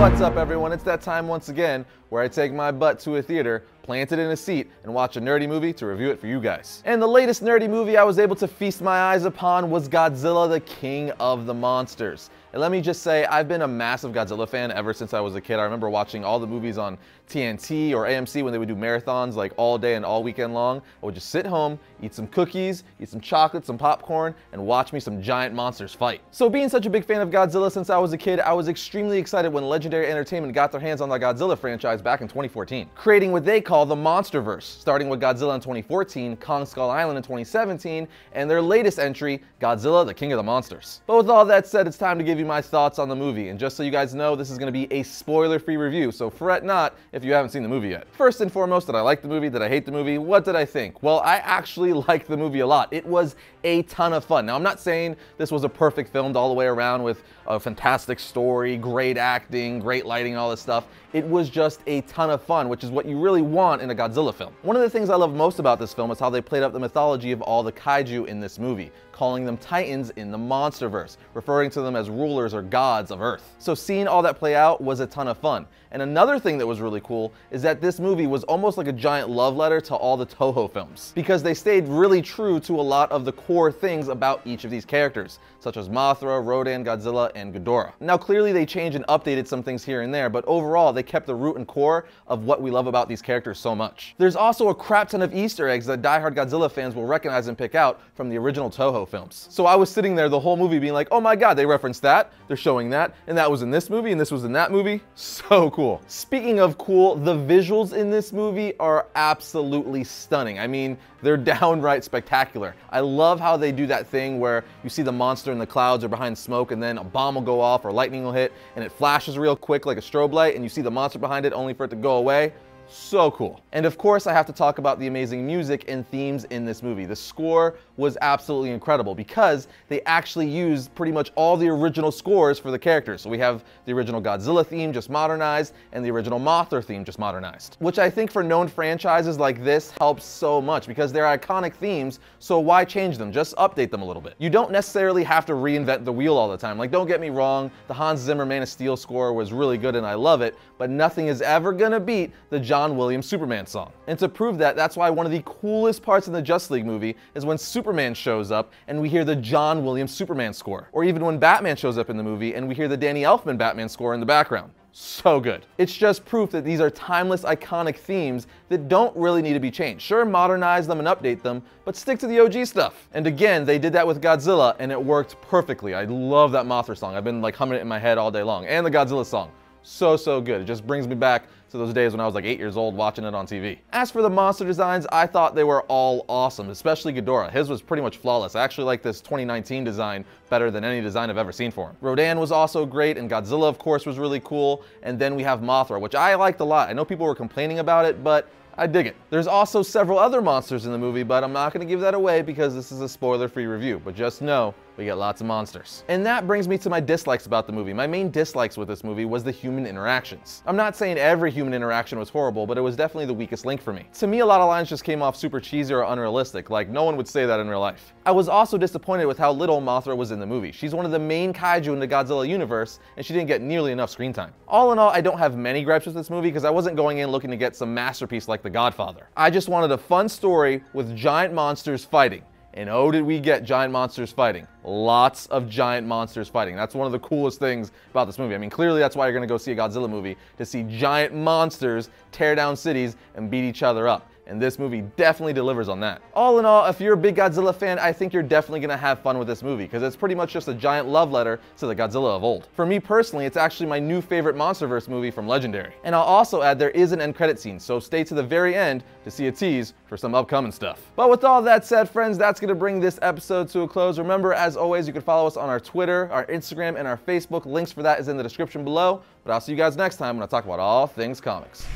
What's up, everyone? It's that time once again where I take my butt to a theater, plant it in a seat, and watch a nerdy movie to review it for you guys. And the latest nerdy movie I was able to feast my eyes upon was Godzilla, the King of the Monsters. And let me just say, I've been a massive Godzilla fan ever since I was a kid. I remember watching all the movies on TNT or AMC when they would do marathons like all day and all weekend long. I would just sit home, eat some cookies, eat some chocolate, some popcorn, and watch me some giant monsters fight. So being such a big fan of Godzilla since I was a kid, I was extremely excited when Legendary Entertainment got their hands on the Godzilla franchise back in 2014, creating what they call the Monsterverse, starting with Godzilla in 2014, Kong Skull Island in 2017, and their latest entry, Godzilla, the King of the Monsters. But with all that said, it's time to give you my thoughts on the movie, and just so you guys know, this is going to be a spoiler-free review, so fret not if you haven't seen the movie yet. First and foremost, did I like the movie? Did I hate the movie? What did I think? Well, I actually liked the movie a lot. It was a ton of fun. Now, I'm not saying this was a perfect film all the way around with a fantastic story, great acting, great lighting, all this stuff. It was just a ton of fun, which is what you really want in a Godzilla film. One of the things I love most about this film is how they played up the mythology of all the kaiju in this movie, calling them titans in the Monsterverse, referring to them as rulers or gods of Earth. So seeing all that play out was a ton of fun. And another thing that was really cool is that this movie was almost like a giant love letter to all the Toho films, because they stayed really true to a lot of the core things about each of these characters, such as Mothra, Rodan, Godzilla, and Ghidorah. Now clearly they changed and updated some things here and there, but overall they kept the root and core of what we love about these characters so much. There's also a crap ton of Easter eggs that diehard Godzilla fans will recognize and pick out from the original Toho films. So I was sitting there the whole movie being like, oh my god, they referenced that, they're showing that, and that was in this movie, and this was in that movie. So cool. Speaking of cool, the visuals in this movie are absolutely stunning. I mean, they're downright spectacular. I love how they do that thing where you see the monster in the clouds or behind smoke, and then a bomb will go off or lightning will hit, and it flashes real quick like a strobe light, and you see the monster behind it only for it to go away. So cool. And of course, I have to talk about the amazing music and themes in this movie. The score was absolutely incredible because they actually used pretty much all the original scores for the characters. So we have the original Godzilla theme just modernized and the original Mothra theme just modernized, which I think for known franchises like this helps so much because they're iconic themes, so why change them? Just update them a little bit. You don't necessarily have to reinvent the wheel all the time. Like, don't get me wrong, the Hans Zimmer Man of Steel score was really good and I love it, but nothing is ever gonna beat the John Williams Superman song. And to prove that, that's why one of the coolest parts in the Justice League movie is when Superman shows up and we hear the John Williams Superman score. Or even when Batman shows up in the movie and we hear the Danny Elfman Batman score in the background. So good. It's just proof that these are timeless, iconic themes that don't really need to be changed. Sure, modernize them and update them, but stick to the OG stuff. And again, they did that with Godzilla and it worked perfectly. I love that Mothra song. I've been like humming it in my head all day long. And the Godzilla song. So good. It just brings me back to those days when I was like 8 years old watching it on TV. As for the monster designs, I thought they were all awesome, especially Ghidorah. His was pretty much flawless. I actually like this 2019 design better than any design I've ever seen for him. Rodan was also great, and Godzilla, of course, was really cool. And then we have Mothra, which I liked a lot. I know people were complaining about it, but I dig it. There's also several other monsters in the movie, but I'm not going to give that away because this is a spoiler-free review. But just know, we get lots of monsters. And that brings me to my dislikes about the movie. My main dislikes with this movie was the human interactions. I'm not saying every human interaction was horrible, but it was definitely the weakest link for me. To me, a lot of lines just came off super cheesy or unrealistic, like no one would say that in real life. I was also disappointed with how little Mothra was in the movie. She's one of the main kaiju in the Godzilla universe, and she didn't get nearly enough screen time. All in all, I don't have many gripes with this movie because I wasn't going in looking to get some masterpiece like The Godfather. I just wanted a fun story with giant monsters fighting. And oh, did we get giant monsters fighting. Lots of giant monsters fighting. That's one of the coolest things about this movie. I mean, clearly that's why you're going to go see a Godzilla movie, to see giant monsters tear down cities and beat each other up. And this movie definitely delivers on that. All in all, if you're a big Godzilla fan, I think you're definitely gonna have fun with this movie because it's pretty much just a giant love letter to the Godzilla of old. For me personally, it's actually my new favorite Monsterverse movie from Legendary. And I'll also add there is an end credit scene, so stay to the very end to see a tease for some upcoming stuff. But with all that said, friends, that's gonna bring this episode to a close. Remember, as always, you can follow us on our Twitter, our Instagram, and our Facebook. Links for that is in the description below. But I'll see you guys next time when I talk about all things comics.